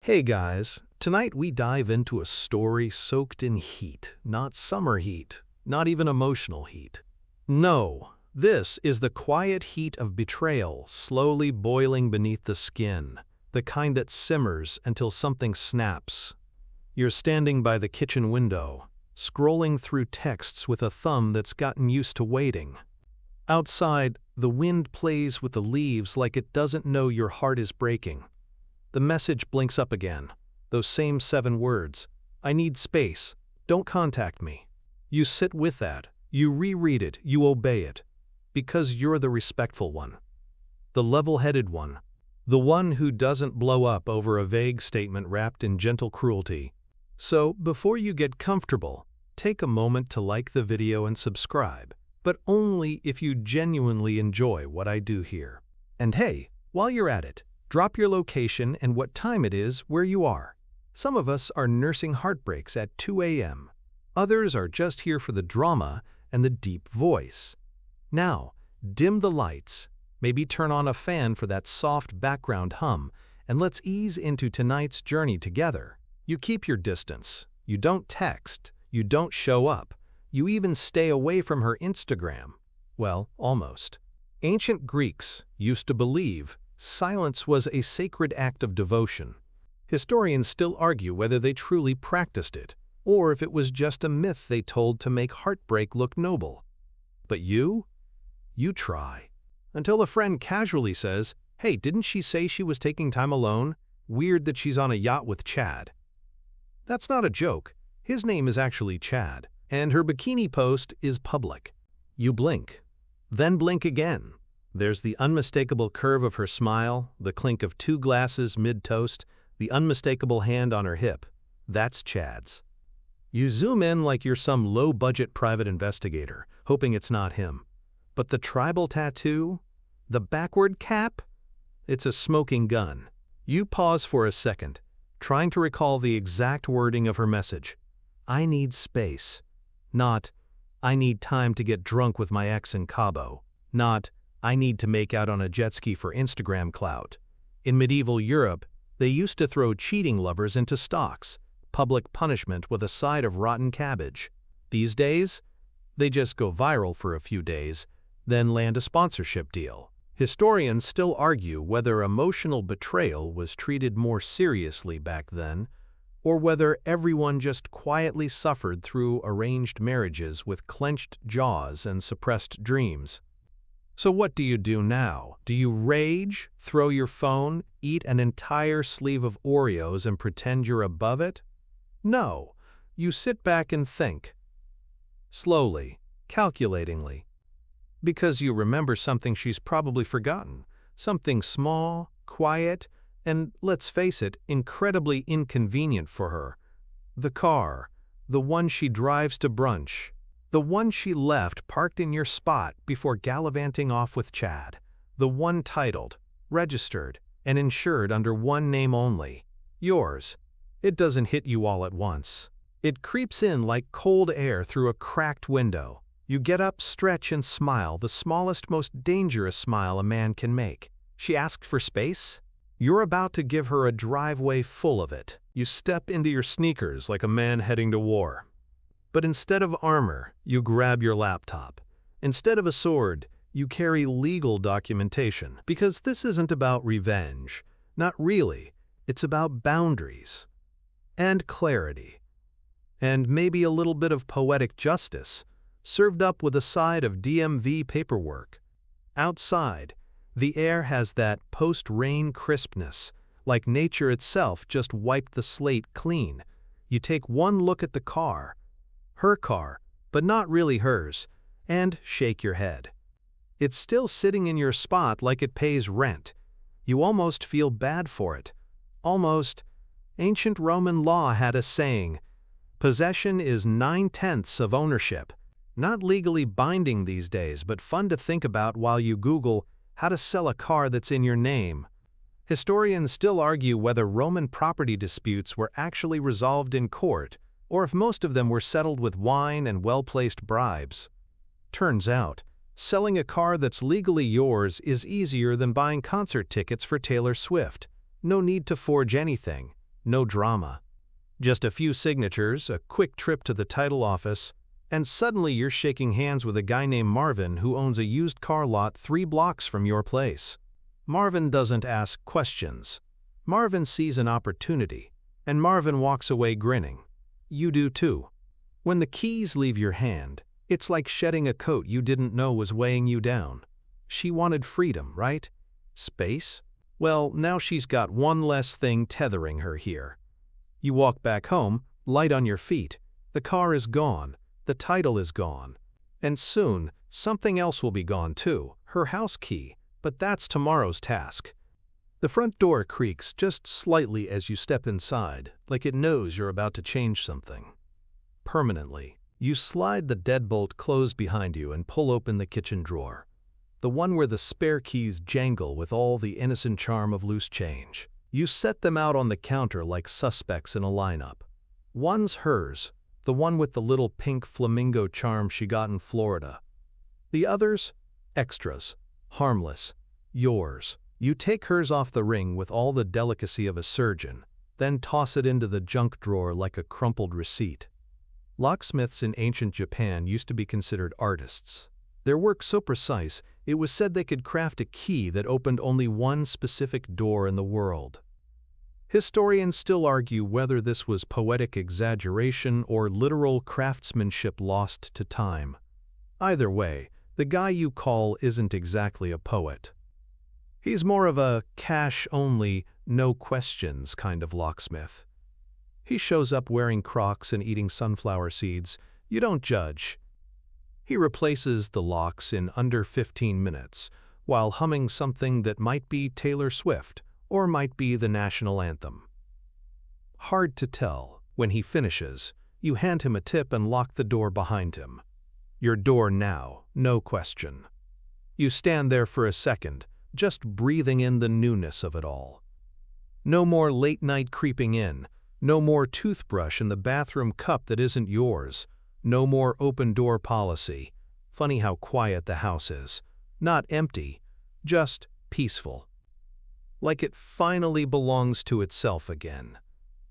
Hey guys, tonight we dive into a story soaked in heat, not summer heat, not even emotional heat. No, this is the quiet heat of betrayal slowly boiling beneath the skin, the kind that simmers until something snaps. You're standing by the kitchen window, scrolling through texts with a thumb that's gotten used to waiting. Outside, the wind plays with the leaves like it doesn't know your heart is breaking. The message blinks up again, those same 7 words. I need space. Don't contact me. You sit with that. You reread it. You obey it. Because you're the respectful one. The level-headed one. The one who doesn't blow up over a vague statement wrapped in gentle cruelty. So, before you get comfortable, take a moment to like the video and subscribe, but only if you genuinely enjoy what I do here. And hey, while you're at it, drop your location and what time it is where you are. Some of us are nursing heartbreaks at 2 a.m. Others are just here for the drama and the deep voice. Now, dim the lights, maybe turn on a fan for that soft background hum, and let's ease into tonight's journey together. You keep your distance. You don't text. You don't show up. You even stay away from her Instagram. Well, almost. Ancient Greeks used to believe silence was a sacred act of devotion. Historians still argue whether they truly practiced it, or if it was just a myth they told to make heartbreak look noble. But you try. Until a friend casually says, "Hey, didn't she say she was taking time alone? Weird that she's on a yacht with Chad." That's not a joke. His name is actually Chad, and her bikini post is public. You blink, then blink again. There's the unmistakable curve of her smile, the clink of 2 glasses mid-toast, the unmistakable hand on her hip. That's Chad's. You zoom in like you're some low-budget private investigator, hoping it's not him. But the tribal tattoo? The backward cap? It's a smoking gun. You pause for a second, trying to recall the exact wording of her message. I need space. Not, I need time to get drunk with my ex in Cabo. Not, I need to make out on a jet ski for Instagram clout. In medieval Europe, they used to throw cheating lovers into stocks, public punishment with a side of rotten cabbage. These days, they just go viral for a few days, then land a sponsorship deal. Historians still argue whether emotional betrayal was treated more seriously back then, or whether everyone just quietly suffered through arranged marriages with clenched jaws and suppressed dreams. So what do you do now? Do you rage, throw your phone, eat an entire sleeve of Oreos and pretend you're above it? No, you sit back and think. Slowly, calculatingly. Because you remember something she's probably forgotten. Something small, quiet, and, let's face it, incredibly inconvenient for her. The car, the one she drives to brunch. The one she left parked in your spot before gallivanting off with Chad. The one titled, registered, and insured under one name only. Yours. It doesn't hit you all at once. It creeps in like cold air through a cracked window. You get up, stretch, and smile, the smallest, most dangerous smile a man can make. She asked for space? You're about to give her a driveway full of it. You step into your sneakers like a man heading to war. But instead of armor, you grab your laptop. Instead of a sword, you carry legal documentation. Because this isn't about revenge. Not really. It's about boundaries. And clarity. And maybe a little bit of poetic justice, served up with a side of DMV paperwork. Outside, the air has that post-rain crispness, like nature itself just wiped the slate clean. You take one look at the car, her car, but not really hers, and shake your head. It's still sitting in your spot like it pays rent. You almost feel bad for it. Almost. Ancient Roman law had a saying, possession is 9/10 of ownership. Not legally binding these days, but fun to think about while you Google how to sell a car that's in your name. Historians still argue whether Roman property disputes were actually resolved in court, or if most of them were settled with wine and well-placed bribes. Turns out, selling a car that's legally yours is easier than buying concert tickets for Taylor Swift. No need to forge anything. no drama. Just a few signatures, a quick trip to the title office, and suddenly you're shaking hands with a guy named Marvin who owns a used car lot 3 blocks from your place. Marvin doesn't ask questions. Marvin sees an opportunity, and Marvin walks away grinning. You do too. When the keys leave your hand, it's like shedding a coat you didn't know was weighing you down. She wanted freedom, right? Space? Well, now she's got one less thing tethering her here. You walk back home, light on your feet. The car is gone. The title is gone. And soon, something else will be gone too, her house key, but that's tomorrow's task. The front door creaks just slightly as you step inside, like it knows you're about to change something. Permanently, you slide the deadbolt closed behind you and pull open the kitchen drawer. The one where the spare keys jangle with all the innocent charm of loose change. You set them out on the counter like suspects in a lineup. One's hers, the one with the little pink flamingo charm she got in Florida. The others, extras, harmless, yours. You take hers off the ring with all the delicacy of a surgeon, then toss it into the junk drawer like a crumpled receipt. Locksmiths in ancient Japan used to be considered artists. Their work so precise, it was said they could craft a key that opened only one specific door in the world. Historians still argue whether this was poetic exaggeration or literal craftsmanship lost to time. Either way, the guy you call isn't exactly a poet. He's more of a cash-only, no questions kind of locksmith. He shows up wearing Crocs and eating sunflower seeds. You don't judge. He replaces the locks in under 15 minutes, while humming something that might be Taylor Swift or might be the national anthem. Hard to tell. When he finishes, you hand him a tip and lock the door behind him. Your door now, no question. You stand there for a second, just breathing in the newness of it all. No more late night creeping in, no more toothbrush in the bathroom cup that isn't yours, no more open door policy. Funny how quiet the house is. Not empty, just peaceful. Like it finally belongs to itself again.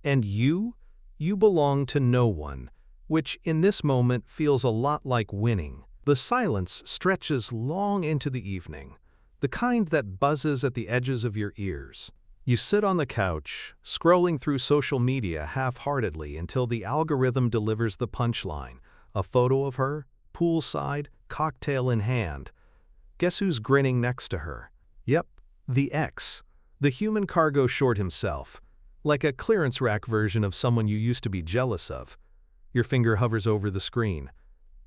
And you belong to no one, which in this moment feels a lot like winning. The silence stretches long into the evening, the kind that buzzes at the edges of your ears. You sit on the couch, scrolling through social media half-heartedly until the algorithm delivers the punchline, a photo of her, poolside, cocktail in hand. Guess who's grinning next to her? Yep, the ex. The human cargo short himself, like a clearance rack version of someone you used to be jealous of. Your finger hovers over the screen.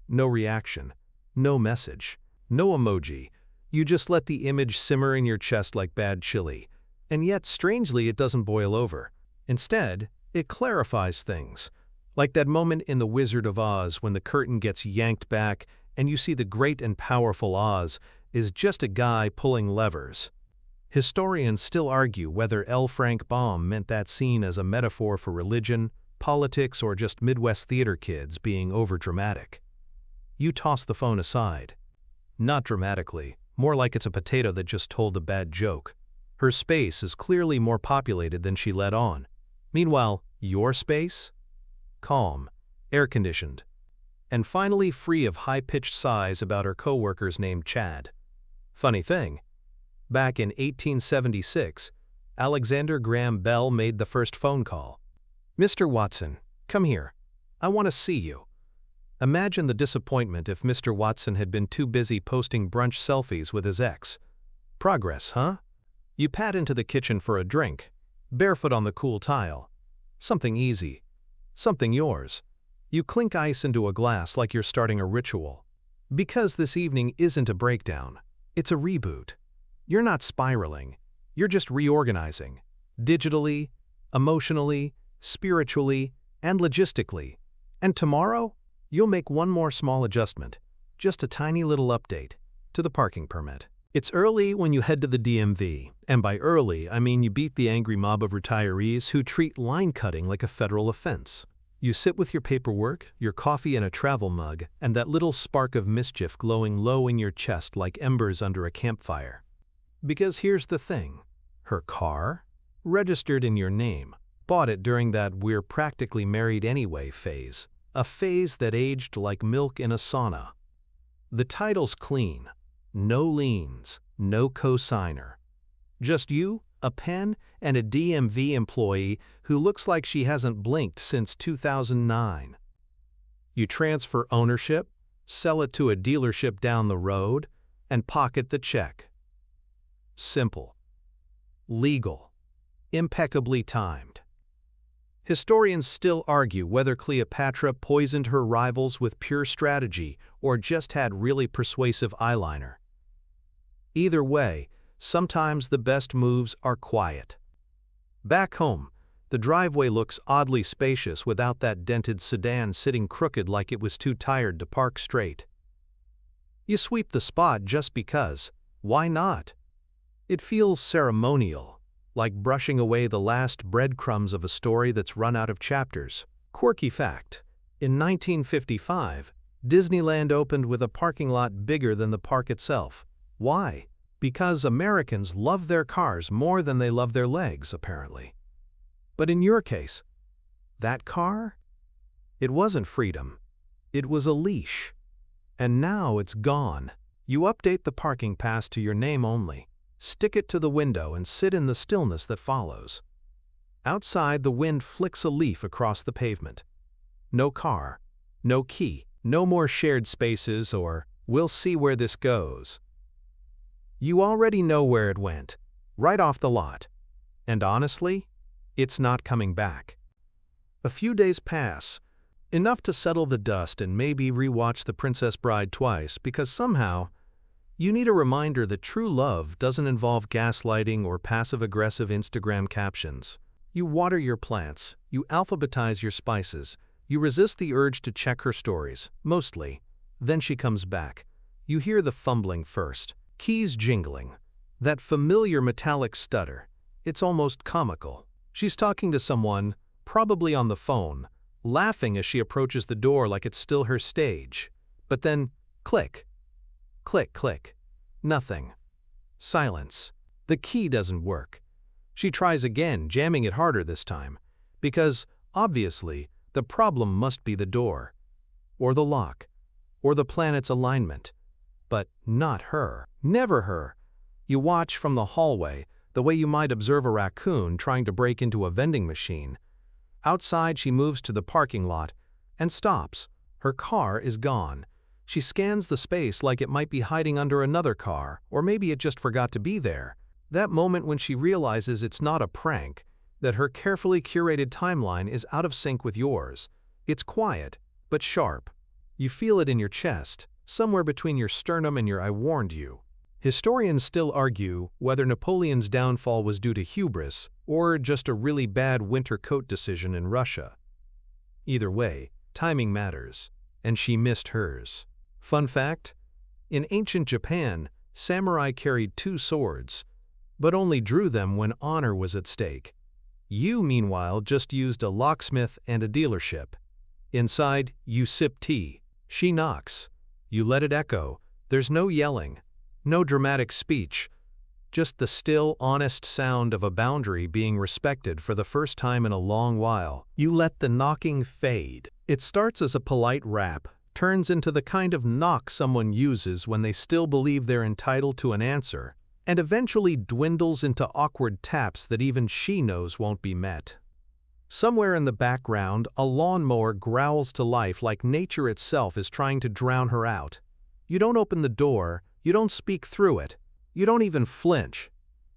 No reaction, no message, no emoji. You just let the image simmer in your chest like bad chili. And yet, strangely, it doesn't boil over. Instead, it clarifies things. Like that moment in The Wizard of Oz when the curtain gets yanked back and you see the great and powerful Oz is just a guy pulling levers. Historians still argue whether L. Frank Baum meant that scene as a metaphor for religion, politics, or just Midwest theater kids being overdramatic. You toss the phone aside. Not dramatically, more like it's a potato that just told a bad joke. Her space is clearly more populated than she let on. Meanwhile, your space? Calm, air-conditioned, and finally free of high-pitched sighs about her coworkers named Chad. Funny thing, back in 1876, Alexander Graham Bell made the first phone call. "Mr. Watson, come here. I want to see you." Imagine the disappointment if Mr. Watson had been too busy posting brunch selfies with his ex. Progress, huh? You pad into the kitchen for a drink, barefoot on the cool tile. Something easy. Something yours. You clink ice into a glass like you're starting a ritual. Because this evening isn't a breakdown. It's a reboot. You're not spiraling. You're just reorganizing. Digitally, emotionally, spiritually, and logistically. And tomorrow, you'll make one more small adjustment. Just a tiny little update to the parking permit. It's early when you head to the DMV, and by early, I mean you beat the angry mob of retirees who treat line cutting like a federal offense. You sit with your paperwork, your coffee in a travel mug, and that little spark of mischief glowing low in your chest like embers under a campfire. Because here's the thing. Her car? Registered in your name. Bought it during that "we're practically married anyway" phase, a phase that aged like milk in a sauna. The title's clean. No liens, no cosigner. Just you, a pen, and a DMV employee who looks like she hasn't blinked since 2009. You transfer ownership, sell it to a dealership down the road, and pocket the check. Simple. Legal. Impeccably timed. Historians still argue whether Cleopatra poisoned her rivals with pure strategy or just had really persuasive eyeliner. Either way, sometimes the best moves are quiet. Back home, the driveway looks oddly spacious without that dented sedan sitting crooked like it was too tired to park straight. You sweep the spot just because. Why not? It feels ceremonial, like brushing away the last breadcrumbs of a story that's run out of chapters. Quirky fact: in 1955, Disneyland opened with a parking lot bigger than the park itself. Why? Because Americans love their cars more than they love their legs, apparently. But in your case, that car? It wasn't freedom. It was a leash. And now it's gone. You update the parking pass to your name only, stick it to the window, and sit in the stillness that follows. Outside, the wind flicks a leaf across the pavement. No car, no key, no more shared spaces or "we'll see where this goes." You already know where it went, right off the lot. And honestly, it's not coming back. A few days pass, enough to settle the dust and maybe rewatch The Princess Bride twice, because somehow you need a reminder that true love doesn't involve gaslighting or passive-aggressive Instagram captions. You water your plants, you alphabetize your spices, you resist the urge to check her stories, mostly. Then she comes back. You hear the fumbling first, keys jingling, that familiar metallic stutter. It's almost comical. She's talking to someone, probably on the phone, laughing as she approaches the door like it's still her stage. But then, click. Click, click. Nothing. Silence. The key doesn't work. She tries again, jamming it harder this time, because, obviously, the problem must be the door, or the lock, or the planet's alignment. But not her. Never her. You watch from the hallway, the way you might observe a raccoon trying to break into a vending machine. Outside, she moves to the parking lot and stops. Her car is gone. She scans the space like it might be hiding under another car, or maybe it just forgot to be there. That moment when she realizes it's not a prank, that her carefully curated timeline is out of sync with yours. It's quiet, but sharp. You feel it in your chest, somewhere between your sternum and your "I warned you." Historians still argue whether Napoleon's downfall was due to hubris or just a really bad winter coat decision in Russia. Either way, timing matters, and she missed hers. Fun fact: in ancient Japan, samurai carried 2 swords, but only drew them when honor was at stake. You, meanwhile, just used a locksmith and a dealership. Inside, you sip tea. She knocks. You let it echo. There's no yelling, no dramatic speech, just the still, honest sound of a boundary being respected for the first time in a long while. You let the knocking fade. It starts as a polite rap, turns into the kind of knock someone uses when they still believe they're entitled to an answer, and eventually dwindles into awkward taps that even she knows won't be met. Somewhere in the background, a lawnmower growls to life like nature itself is trying to drown her out. You don't open the door, you don't speak through it, you don't even flinch.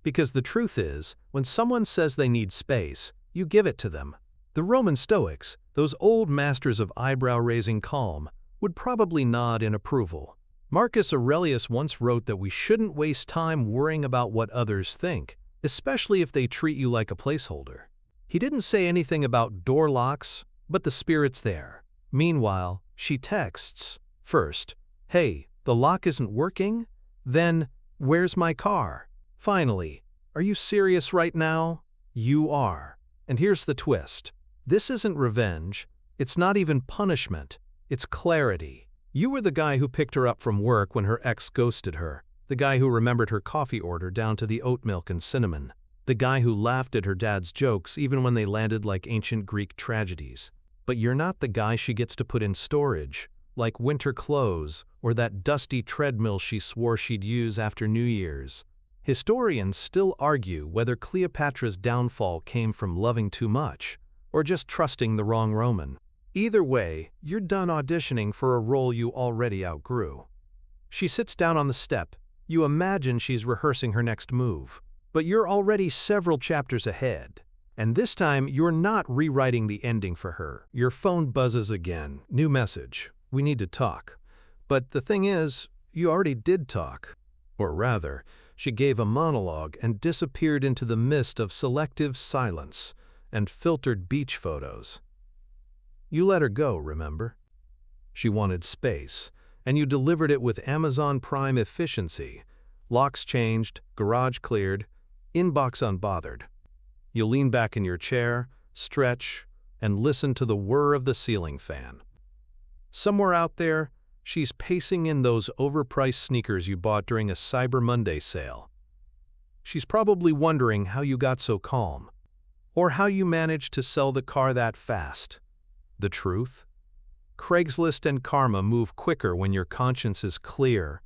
Because the truth is, when someone says they need space, you give it to them. The Roman Stoics, those old masters of eyebrow-raising calm, would probably nod in approval. Marcus Aurelius once wrote that we shouldn't waste time worrying about what others think, especially if they treat you like a placeholder. He didn't say anything about door locks, but the spirit's there. Meanwhile, she texts. First, "Hey, the lock isn't working?" Then, "Where's my car?" Finally, "Are you serious right now?" You are. And here's the twist. This isn't revenge. It's not even punishment. It's clarity. You were the guy who picked her up from work when her ex ghosted her, the guy who remembered her coffee order down to the oat milk and cinnamon. The guy who laughed at her dad's jokes even when they landed like ancient Greek tragedies. But you're not the guy she gets to put in storage, like winter clothes or that dusty treadmill she swore she'd use after New Year's. Historians still argue whether Cleopatra's downfall came from loving too much or just trusting the wrong Roman. Either way, you're done auditioning for a role you already outgrew. She sits down on the step. You imagine she's rehearsing her next move. But you're already several chapters ahead. And this time, you're not rewriting the ending for her. Your phone buzzes again. New message. We need to talk. But the thing is, you already did talk. Or rather, she gave a monologue and disappeared into the mist of selective silence and filtered beach photos. You let her go, remember? She wanted space, and you delivered it with Amazon Prime efficiency. Locks changed, garage cleared, inbox unbothered. You lean back in your chair, stretch, and listen to the whir of the ceiling fan. Somewhere out there, she's pacing in those overpriced sneakers you bought during a Cyber Monday sale. She's probably wondering how you got so calm, or how you managed to sell the car that fast. The truth? Craigslist and karma move quicker when your conscience is clear.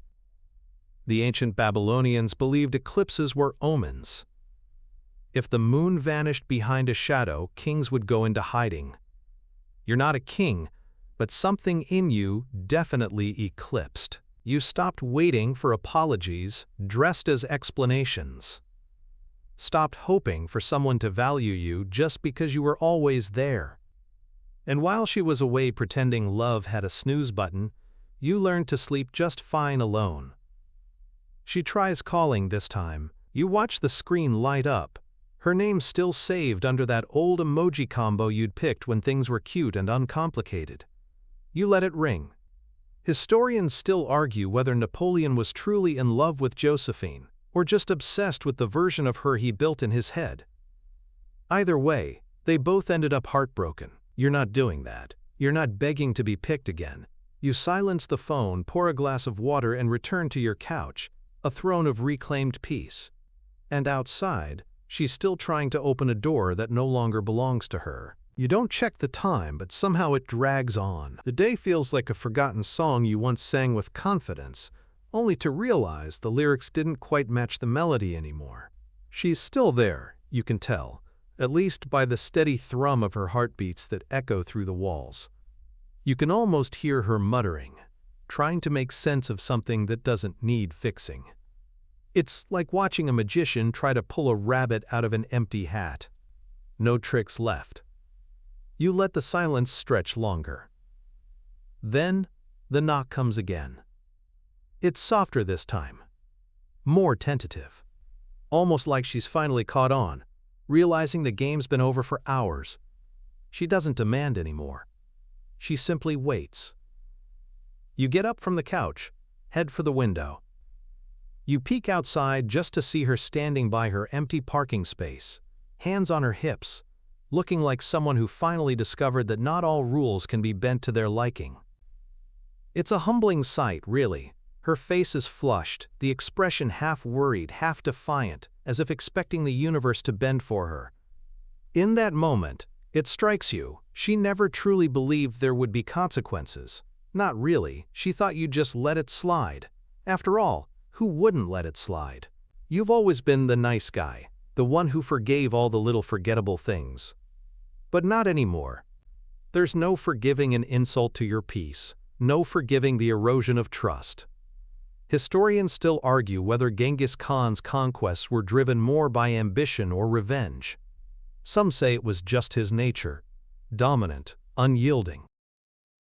The ancient Babylonians believed eclipses were omens. If the moon vanished behind a shadow, kings would go into hiding. You're not a king, but something in you definitely eclipsed. You stopped waiting for apologies dressed as explanations. Stopped hoping for someone to value you just because you were always there. And while she was away pretending love had a snooze button, you learned to sleep just fine alone. She tries calling this time. You watch the screen light up. Her name still saved under that old emoji combo you'd picked when things were cute and uncomplicated. You let it ring. Historians still argue whether Napoleon was truly in love with Josephine, or just obsessed with the version of her he built in his head. Either way, they both ended up heartbroken. You're not doing that. You're not begging to be picked again. You silence the phone, pour a glass of water, and return to your couch, a throne of reclaimed peace. And outside, she's still trying to open a door that no longer belongs to her. You don't check the time, but somehow it drags on. The day feels like a forgotten song you once sang with confidence, only to realize the lyrics didn't quite match the melody anymore. She's still there, you can tell, at least by the steady thrum of her heartbeats that echo through the walls. You can almost hear her muttering, trying to make sense of something that doesn't need fixing. It's like watching a magician try to pull a rabbit out of an empty hat. No tricks left. You let the silence stretch longer. Then, the knock comes again. It's softer this time. More tentative. Almost like she's finally caught on, realizing the game's been over for hours. She doesn't demand anymore. She simply waits. You get up from the couch, head for the window. You peek outside just to see her standing by her empty parking space, hands on her hips, looking like someone who finally discovered that not all rules can be bent to their liking. It's a humbling sight, really. Her face is flushed, the expression half worried, half defiant, as if expecting the universe to bend for her. In that moment, it strikes you, she never truly believed there would be consequences. Not really, she thought you'd just let it slide. After all, who wouldn't let it slide? You've always been the nice guy, the one who forgave all the little forgettable things. But not anymore. There's no forgiving an insult to your peace, no forgiving the erosion of trust. Historians still argue whether Genghis Khan's conquests were driven more by ambition or revenge. Some say it was just his nature, dominant, unyielding.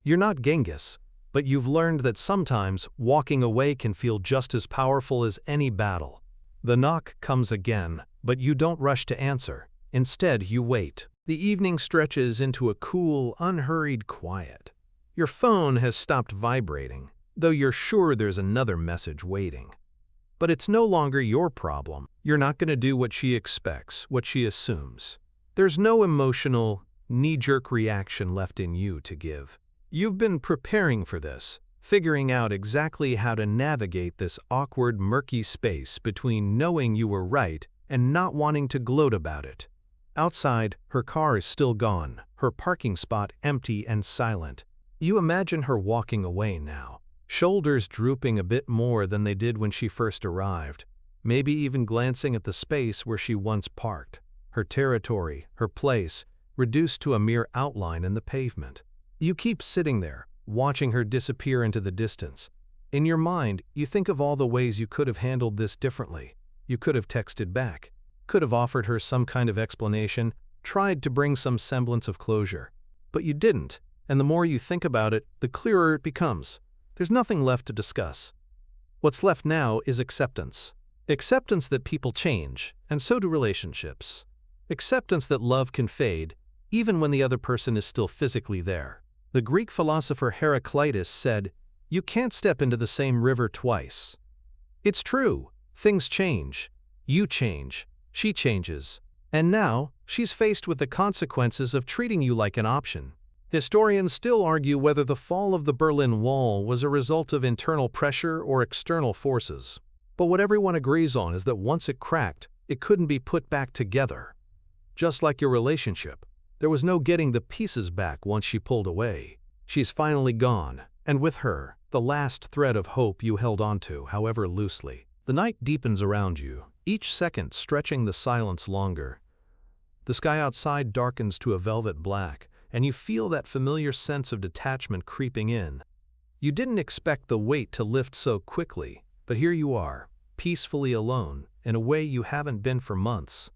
You're not Genghis, but you've learned that sometimes walking away can feel just as powerful as any battle. The knock comes again, but you don't rush to answer. Instead, you wait. The evening stretches into a cool, unhurried quiet. Your phone has stopped vibrating, though you're sure there's another message waiting. But it's no longer your problem. You're not going to do what she expects, what she assumes. There's no emotional, knee-jerk reaction left in you to give. You've been preparing for this, figuring out exactly how to navigate this awkward, murky space between knowing you were right and not wanting to gloat about it. Outside, her car is still gone, her parking spot empty and silent. You imagine her walking away now, shoulders drooping a bit more than they did when she first arrived, maybe even glancing at the space where she once parked, her territory, her place, reduced to a mere outline in the pavement. You keep sitting there, watching her disappear into the distance. In your mind, you think of all the ways you could have handled this differently. You could have texted back, could have offered her some kind of explanation, tried to bring some semblance of closure. But you didn't, and the more you think about it, the clearer it becomes. There's nothing left to discuss. What's left now is acceptance. Acceptance that people change, and so do relationships. Acceptance that love can fade, even when the other person is still physically there. The Greek philosopher Heraclitus said, "You can't step into the same river twice." It's true. Things change. You change. She changes. And now, she's faced with the consequences of treating you like an option. Historians still argue whether the fall of the Berlin Wall was a result of internal pressure or external forces. But what everyone agrees on is that once it cracked, it couldn't be put back together. Just like your relationship, there was no getting the pieces back once she pulled away. She's finally gone, and with her, the last thread of hope you held onto, however loosely. The night deepens around you, each second stretching the silence longer. The sky outside darkens to a velvet black, and you feel that familiar sense of detachment creeping in. You didn't expect the weight to lift so quickly, but here you are, peacefully alone, in a way you haven't been for months.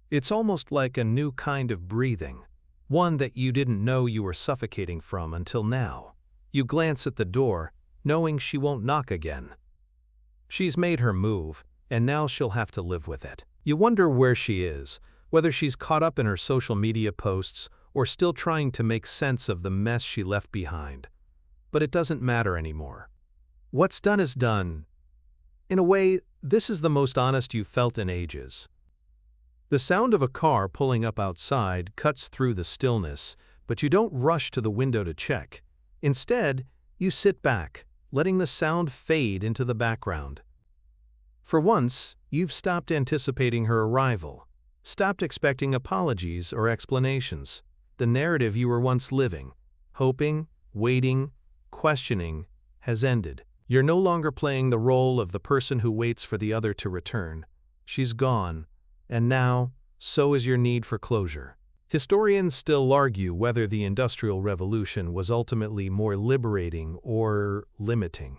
It's almost like a new kind of breathing, one that you didn't know you were suffocating from until now. You glance at the door, knowing she won't knock again. She's made her move, and now she'll have to live with it. You wonder where she is, whether she's caught up in her social media posts or still trying to make sense of the mess she left behind. But it doesn't matter anymore. What's done is done. In a way, this is the most honest you've felt in ages. The sound of a car pulling up outside cuts through the stillness, but you don't rush to the window to check. Instead, you sit back, letting the sound fade into the background. For once, you've stopped anticipating her arrival, stopped expecting apologies or explanations. The narrative you were once living, hoping, waiting, questioning, has ended. You're no longer playing the role of the person who waits for the other to return. She's gone, and now, so is your need for closure. Historians still argue whether the Industrial Revolution was ultimately more liberating or limiting.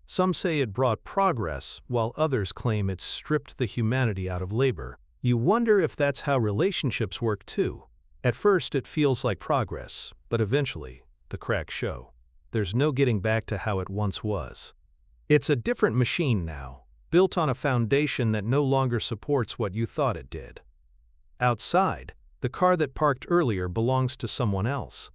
Some say it brought progress, while others claim it stripped the humanity out of labor. You wonder if that's how relationships work too. At first it feels like progress, but eventually, the cracks show. There's no getting back to how it once was. It's a different machine now, built on a foundation that no longer supports what you thought it did. Outside, the car that parked earlier belongs to someone else.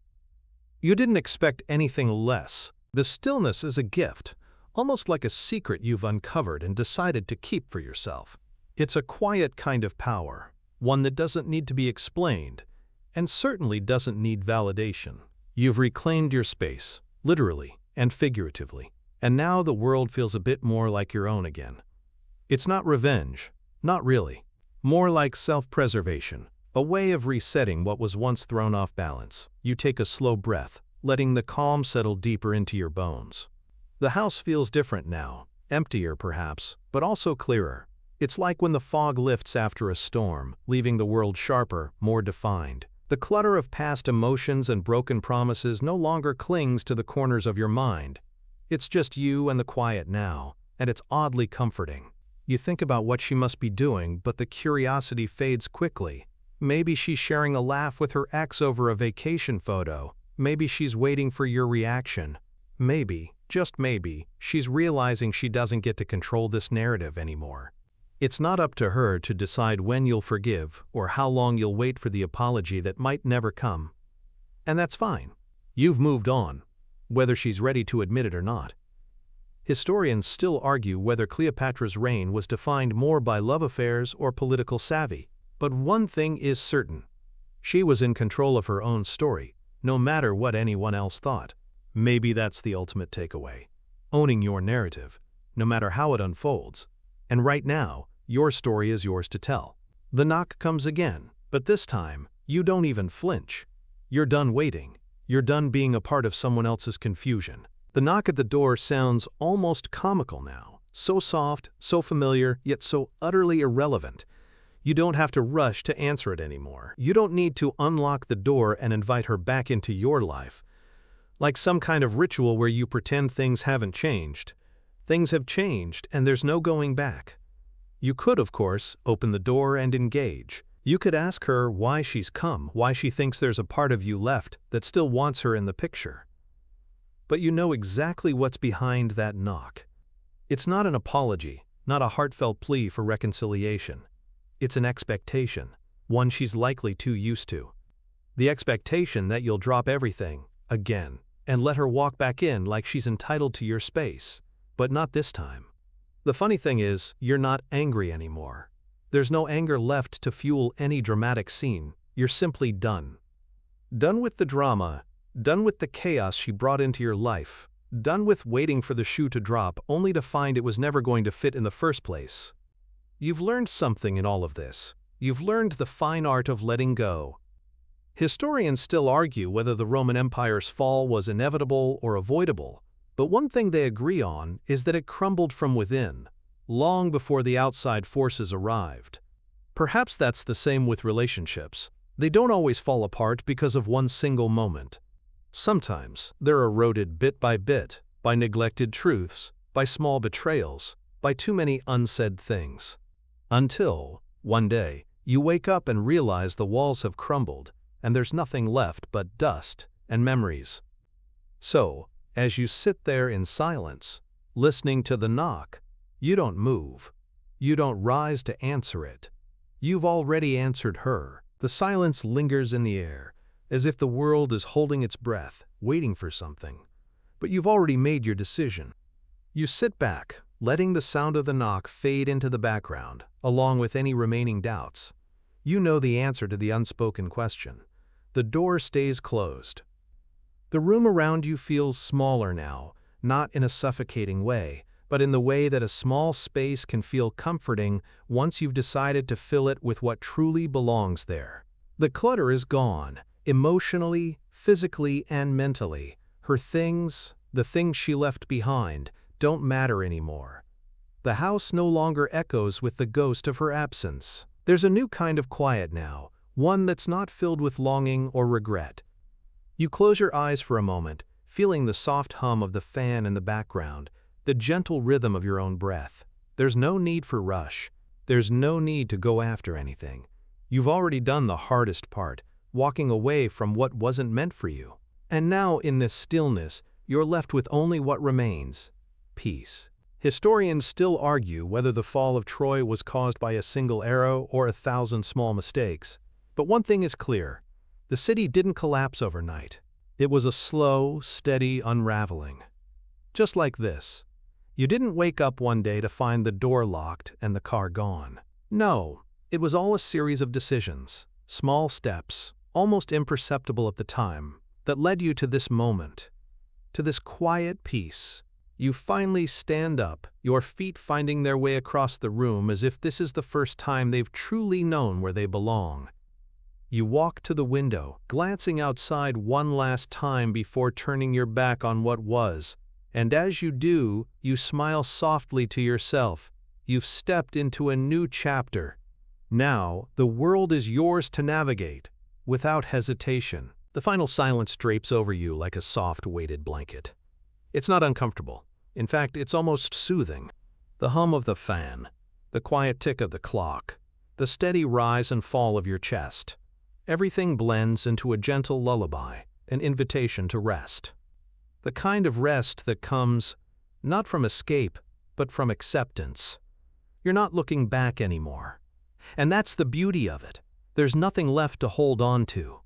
You didn't expect anything less. The stillness is a gift, almost like a secret you've uncovered and decided to keep for yourself. It's a quiet kind of power, one that doesn't need to be explained, and certainly doesn't need validation. You've reclaimed your space, literally and figuratively, and now the world feels a bit more like your own again. It's not revenge, not really. More like self-preservation, a way of resetting what was once thrown off balance. You take a slow breath, letting the calm settle deeper into your bones. The house feels different now, emptier perhaps, but also clearer. It's like when the fog lifts after a storm, leaving the world sharper, more defined. The clutter of past emotions and broken promises no longer clings to the corners of your mind. It's just you and the quiet now, and it's oddly comforting. You think about what she must be doing, but the curiosity fades quickly. Maybe she's sharing a laugh with her ex over a vacation photo. Maybe she's waiting for your reaction. Maybe, just maybe, she's realizing she doesn't get to control this narrative anymore. It's not up to her to decide when you'll forgive or how long you'll wait for the apology that might never come. And that's fine. You've moved on, whether she's ready to admit it or not. Historians still argue whether Cleopatra's reign was defined more by love affairs or political savvy. But one thing is certain. She was in control of her own story, no matter what anyone else thought. Maybe that's the ultimate takeaway. Owning your narrative, no matter how it unfolds. And right now, Your story is yours to tell. The knock comes again, but this time, you don't even flinch. You're done waiting. You're done being a part of someone else's confusion. The knock at the door sounds almost comical now. So soft, so familiar, yet so utterly irrelevant. You don't have to rush to answer it anymore. You don't need to unlock the door and invite her back into your life. Like some kind of ritual where you pretend things haven't changed. Things have changed, and there's no going back. You could, of course, open the door and engage. You could ask her why she's come, why she thinks there's a part of you left that still wants her in the picture. But you know exactly what's behind that knock. It's not an apology, not a heartfelt plea for reconciliation. It's an expectation, one she's likely too used to. The expectation that you'll drop everything, again, and let her walk back in like she's entitled to your space. But not this time. The funny thing is, you're not angry anymore. There's no anger left to fuel any dramatic scene. You're simply done. Done with the drama, done with the chaos she brought into your life, done with waiting for the shoe to drop only to find it was never going to fit in the first place. You've learned something in all of this. You've learned the fine art of letting go. Historians still argue whether the Roman Empire's fall was inevitable or avoidable, but one thing they agree on is that it crumbled from within, long before the outside forces arrived. Perhaps that's the same with relationships. They don't always fall apart because of one single moment. Sometimes they're eroded bit by neglected truths, by small betrayals, by too many unsaid things. Until, one day, you wake up and realize the walls have crumbled, and there's nothing left but dust and memories. So, as you sit there in silence, listening to the knock, you don't move. You don't rise to answer it. You've already answered her. The silence lingers in the air, as if the world is holding its breath, waiting for something. But you've already made your decision. You sit back, letting the sound of the knock fade into the background, along with any remaining doubts. You know the answer to the unspoken question. The door stays closed. The room around you feels smaller now, not in a suffocating way, but in the way that a small space can feel comforting once you've decided to fill it with what truly belongs there. The clutter is gone, emotionally, physically, and mentally. Her things, the things she left behind, don't matter anymore. The house no longer echoes with the ghost of her absence. There's a new kind of quiet now, one that's not filled with longing or regret. You close your eyes for a moment, feeling the soft hum of the fan in the background, the gentle rhythm of your own breath. There's no need for rush. There's no need to go after anything. You've already done the hardest part, walking away from what wasn't meant for you. And now, in this stillness, you're left with only what remains: peace. Historians still argue whether the fall of Troy was caused by a single arrow or 1,000 small mistakes. But one thing is clear: the city didn't collapse overnight. It was a slow, steady unraveling. Just like this. You didn't wake up one day to find the door locked and the car gone. No, it was all a series of decisions, small steps, almost imperceptible at the time, that led you to this moment, to this quiet peace. You finally stand up, your feet finding their way across the room as if this is the first time they've truly known where they belong. You walk to the window, glancing outside one last time before turning your back on what was. And as you do, you smile softly to yourself. You've stepped into a new chapter. Now, the world is yours to navigate, without hesitation. The final silence drapes over you like a soft, weighted blanket. It's not uncomfortable. In fact, it's almost soothing. The hum of the fan, the quiet tick of the clock, the steady rise and fall of your chest. Everything blends into a gentle lullaby, an invitation to rest. The kind of rest that comes, not from escape, but from acceptance. You're not looking back anymore. And that's the beauty of it. There's nothing left to hold on to.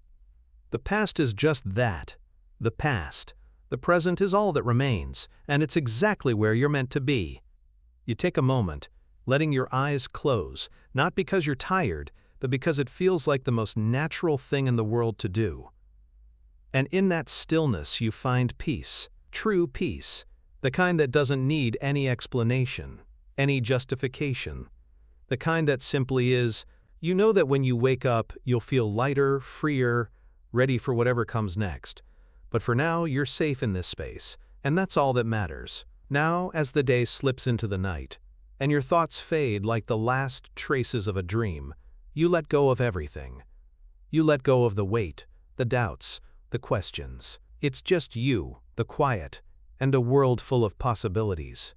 The past is just that, the past. The present is all that remains, and it's exactly where you're meant to be. You take a moment, letting your eyes close, not because you're tired, but because it feels like the most natural thing in the world to do. And in that stillness you find peace, true peace, the kind that doesn't need any explanation, any justification. The kind that simply is, you know that when you wake up, you'll feel lighter, freer, ready for whatever comes next. But for now, you're safe in this space, and that's all that matters. Now, as the day slips into the night, and your thoughts fade like the last traces of a dream, you let go of everything. You let go of the weight, the doubts, the questions. It's just you, the quiet, and a world full of possibilities.